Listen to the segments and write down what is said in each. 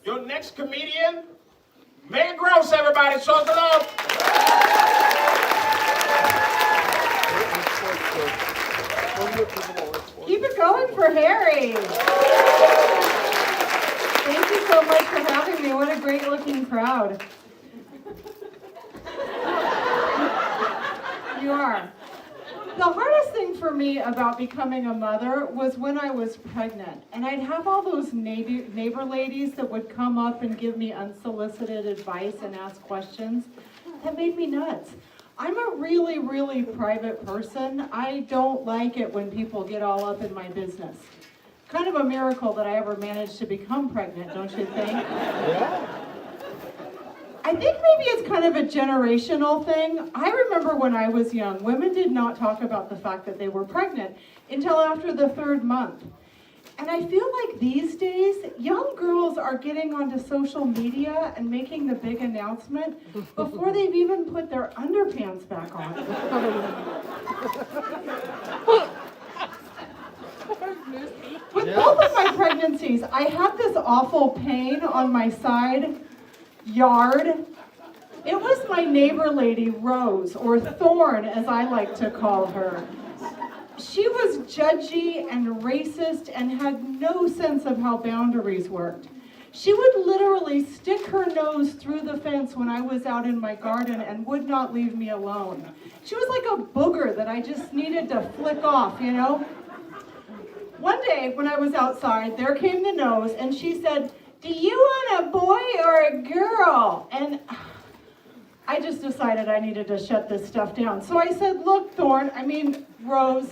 Your next comedian, Megan Gross, everybody. Show us the love. Keep it going for Harry. Thank you so much for having me. What a great looking crowd. You are. The hardest thing for me about becoming a mother was when I was pregnant. And I'd have all those neighbor ladies that would come up and give me unsolicited advice and ask questions. That made me nuts. I'm a really, really private person. I don't like it when people get all up in my business. Kind of a miracle that I ever managed to become pregnant, don't you think? Yeah. I think maybe it's kind of a generational thing. I remember when I was young, women did not talk about the fact that they were pregnant until after the 3rd month. And I feel like these days, young girls are getting onto social media and making the big announcement before they've even put their underpants back on. With both of my pregnancies, I had this awful pain on my side yard. It was my neighbor lady, Rose, or Thorn as I like to call her. She was judgy and racist and had no sense of how boundaries worked. She would literally stick her nose through the fence when I was out in my garden and would not leave me alone. She was like a booger that I just needed to flick off, you know? One day when I was outside, there came the nose and she said, "Do you want a boy or a girl?" And I just decided I needed to shut this stuff down. So I said, "Look, Rose,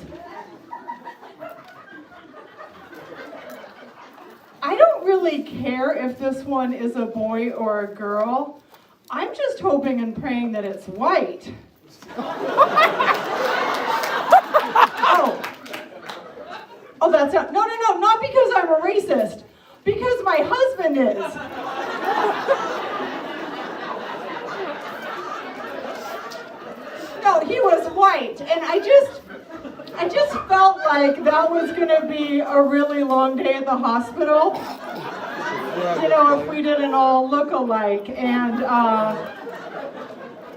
I don't really care if this one is a boy or a girl. I'm just hoping and praying that it's white." Oh, that's not, no, not because I'm a racist. Because my husband is. No, he was white, and I just felt like that was gonna be a really long day at the hospital. You know, if we didn't all look alike, and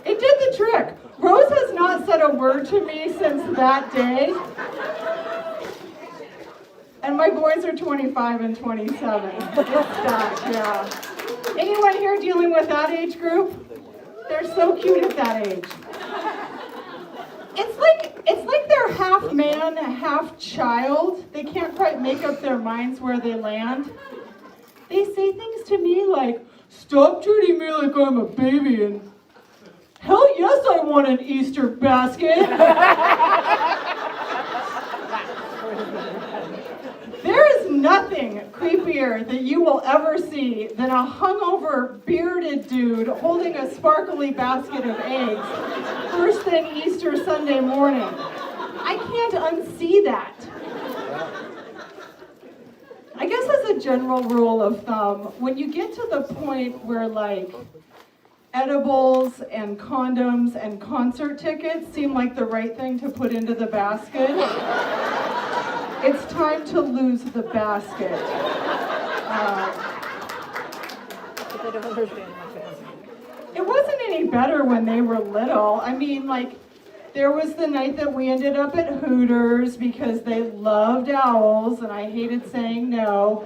it did the trick. Rose has not said a word to me since that day. And my boys are 25 and 27. It's that, yeah. Anyone here dealing with that age group? They're so cute at that age. It's like they're half man, half child. They can't quite make up their minds where they land. They say things to me like, "Stop treating me like I'm a baby," and "Hell yes, I want an Easter basket." There is nothing creepier that you will ever see than a hungover, bearded dude holding a sparkly basket of eggs first thing Easter Sunday morning. I can't unsee that. I guess as a general rule of thumb, when you get to the point where like edibles and condoms and concert tickets seem like the right thing to put into the basket, it's time to lose the basket. They don't understand my family. It wasn't any better when they were little. I mean, like, there was the night that we ended up at Hooters because they loved owls, and I hated saying no.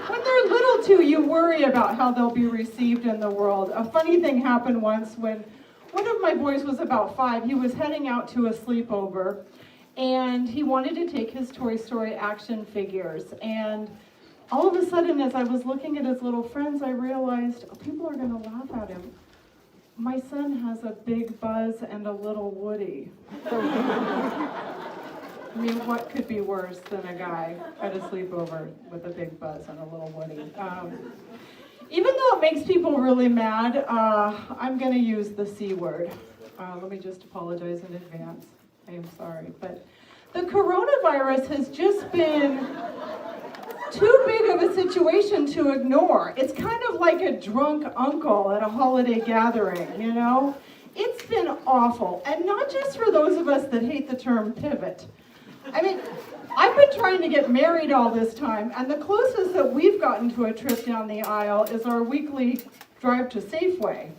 When they're little too, you worry about how they'll be received in the world. A funny thing happened once when one of my boys was about 5. He was heading out to a sleepover, and he wanted to take his Toy Story action figures. And all of a sudden, as I was looking at his little friends, I realized, oh, people are going to laugh at him. My son has a big Buzz and a little Woody. I mean, what could be worse than a guy at a sleepover with a big Buzz and a little Woody? Even though it makes people really mad, I'm going to use the C word. Let me just apologize in advance. I am sorry. But the coronavirus has just been too big of a situation to ignore. It's kind of like a drunk uncle at a holiday gathering, you know? It's been awful. And not just for those of us that hate the term pivot. I mean, I've been trying to get married all this time, and the closest that we've gotten to a trip down the aisle is our weekly drive to Safeway.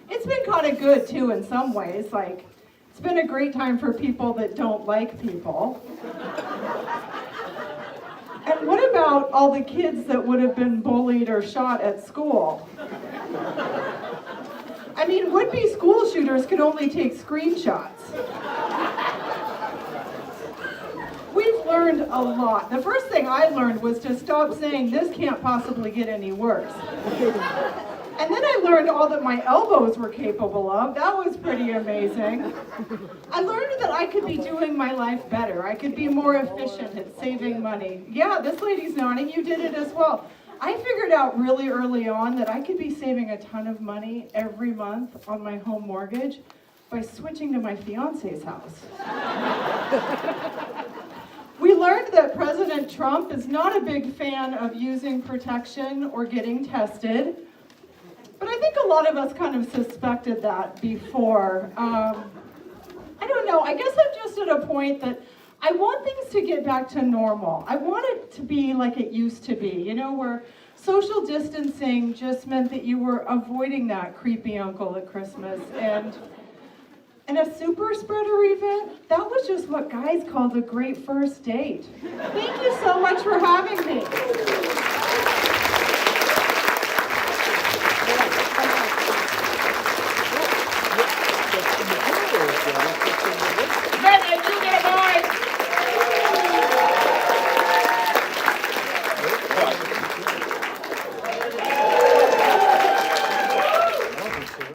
It's been kind of good too in some ways, like it's been a great time for people that don't like people. And what about all the kids that would have been bullied or shot at school? I mean, would-be school shooters could only take screenshots. We've learned a lot. The first thing I learned was to stop saying, this can't possibly get any worse. And then I learned all that my elbows were capable of. That was pretty amazing. I learned that I could be doing my life better. I could be more efficient at saving money. Yeah, this lady's nodding. You did it as well. I figured out really early on that I could be saving a ton of money every month on my home mortgage by switching to my fiance's house. We learned that President Trump is not a big fan of using protection or getting tested. But I think a lot of us kind of suspected that before. I don't know, I guess I'm just at a point that I want things to get back to normal. I want it to be like it used to be, you know, where social distancing just meant that you were avoiding that creepy uncle at Christmas. And a super spreader event, that was just what guys called a great first date. Thank you so much for having me.